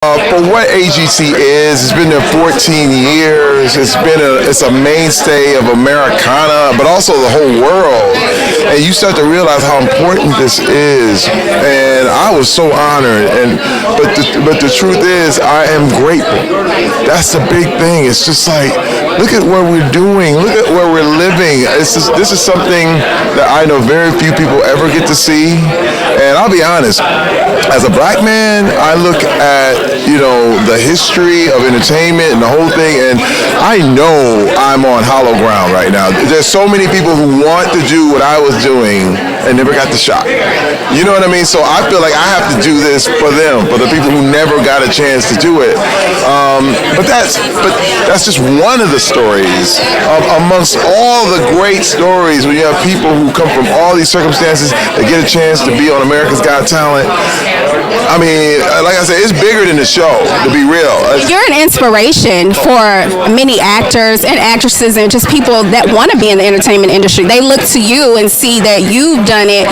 For what AGC is, it's been there 14 years. It's a mainstay of Americana, but also the whole world. And you start to realize how important this is. And I was so honored. But the truth is, I am grateful. That's the big thing. It's just like, look at what we're doing. Look at where we're living. This is something that I know very few people ever get to see. And I'll be honest, as a black man, I look at the history of entertainment and the whole thing, and I know I'm on hollow ground right now. There's so many people who want to do what I was doing and never got the shot. You know what I mean? So I feel like I have to do this for them, for the people who never got a chance to do it. But that's just one of the stories amongst all the great stories when you have people who come from all these circumstances that get a chance to be on America's Got Talent. I mean, like I said, it's bigger than the show, to be real. You're an inspiration for many actors and actresses and just people that want to be in the entertainment industry. They look to you and see that you've done it,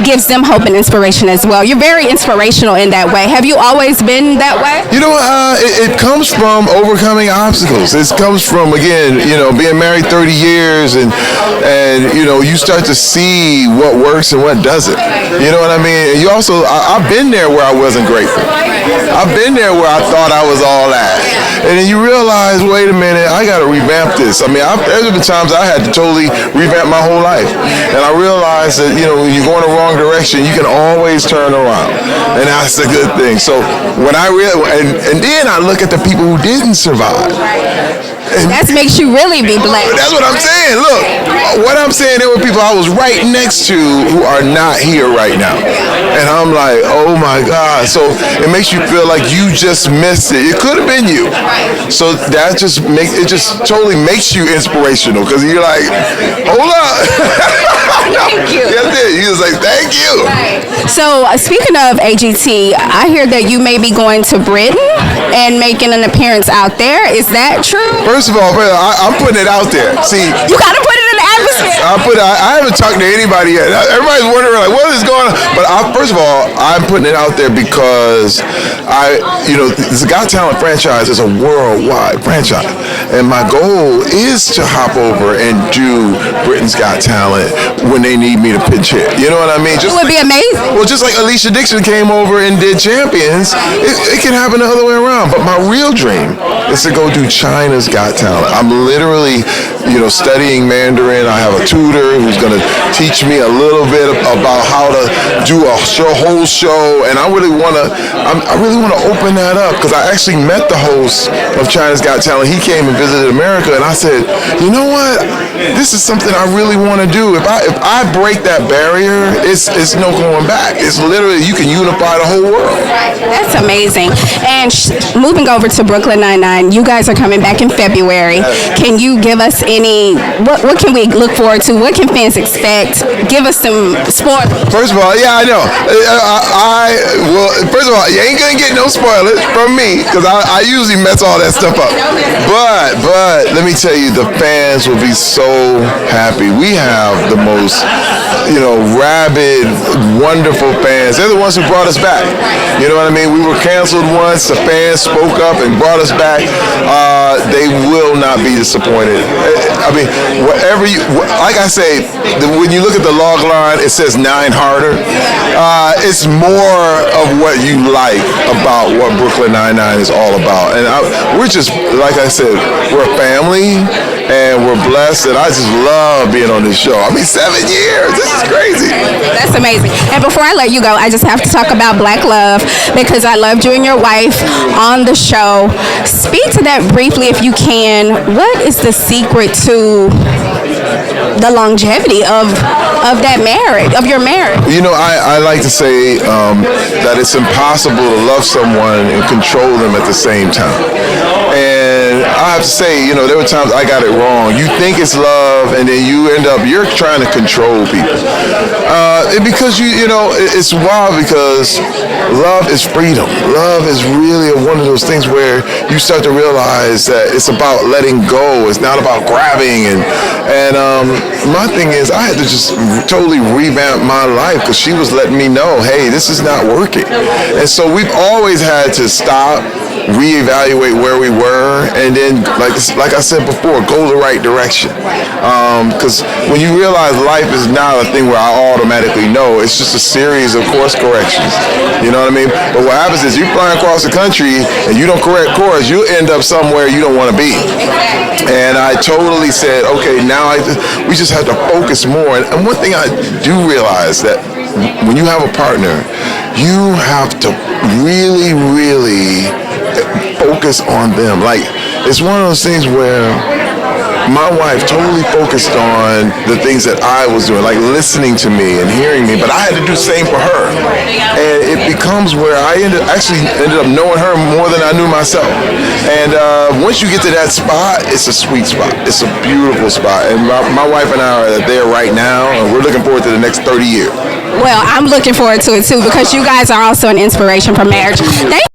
gives them hope and inspiration as well. You're very inspirational in that way. Have you always been that way? It comes from overcoming obstacles. It comes from, again, being married 30 years and you start to see what works and what doesn't. You know what I mean? And you also, I've been there where I wasn't grateful. I've been there where I thought I was all that. And then you realize, wait a minute, I got to revamp this. I mean, there's been times I had to totally revamp my whole life. And I realized that, when you go in the wrong direction, you can always turn around. And that's a good thing. So when and then I look at the people who didn't survive. That makes you really be blessed. That's what I'm saying. Look, what I'm saying, there were people I was right next to who are not here right now. And I'm like, oh my God. So it makes you feel like you just missed it. It could have been you. So that just totally makes you inspirational, because you're like, hold up. Thank you. That's it. He was like, thank you. Right. So speaking of AGT, I hear that you may be going to Britain and making an appearance out there. Is that true? First of all, I'm putting it out there. See, you gotta put it in the atmosphere. I haven't talked to anybody yet. Everybody's wondering, like, what is going on? But first of all, I'm putting it out there because the Got Talent franchise is a worldwide franchise, and my goal is to hop over and do Britain's Got Talent when they need me to pitch it. You know what I mean? It would be amazing. Well, just like Alicia Dixon came over and did Champions, it can happen the other way around. But my real dream is to go do China's Got Talent. I'm literally, studying Mandarin. I have a tutor who's going to teach me a little bit about how to do a whole show, and I really want to open that up, because I actually met the host of China's Got Talent. He came and visited America, and I said, you know what? This is something I really want to do. If I break that barrier, it's no going back. It's literally, you can unify the whole world. That's amazing. And moving over to Brooklyn Nine-Nine, you guys are coming back in February. Can you give us what can we look forward to? What can fans expect? Give us some spoilers. First of all, yeah, I know. First of all, you ain't gonna get no spoilers from me, because I usually mess all that stuff up. But let me tell you, the fans will be so happy. We have the most, rabid, wonderful fans. They're the ones who brought us back. You know what I mean? We were canceled once. The fans spoke up and brought us back. They will not be disappointed. I mean, like I say, when you look at the log line, it says 9 harder. It's more of what you like about what Brooklyn Nine-Nine is all about. And we're just, like I said, we're a family, and we're blessed, and I just love being on this show. I mean, 7 years. This is crazy. That's amazing. And before I let you go, I just have to talk about Black Love, because I loved you and your wife on the show. Speak to that briefly if you can. What is the secret to the longevity of that marriage, of your marriage? I like to say that it's impossible to love someone and control them at the same time. And I have to say, there were times I got it wrong. You think it's love, and then you're trying to control people. Because it's wild, because love is freedom. Love is really one of those things where you start to realize that it's about letting go. It's not about grabbing. And my thing is, I had to just totally revamp my life because she was letting me know, hey, this is not working. And so we've always had to stop, reevaluate where we were, and then, like I said before, go the right direction. Because when you realize life is not a thing where I automatically know, it's just a series of course corrections. You know what I mean? But what happens is you fly across the country and you don't correct course, you end up somewhere you don't want to be. And I totally said, okay, now we just have to focus more. And one thing I do realize that when you have a partner, you have to really, really focus on them. Like, it's one of those things where my wife totally focused on the things that I was doing, like listening to me and hearing me, but I had to do the same for her. And it becomes where I ended up knowing her more than I knew myself. And once you get to that spot, it's a sweet spot. It's a beautiful spot. And my wife and I are there right now, and we're looking forward to the next 30 years. Well, I'm looking forward to it too because you guys are also an inspiration for marriage. Thank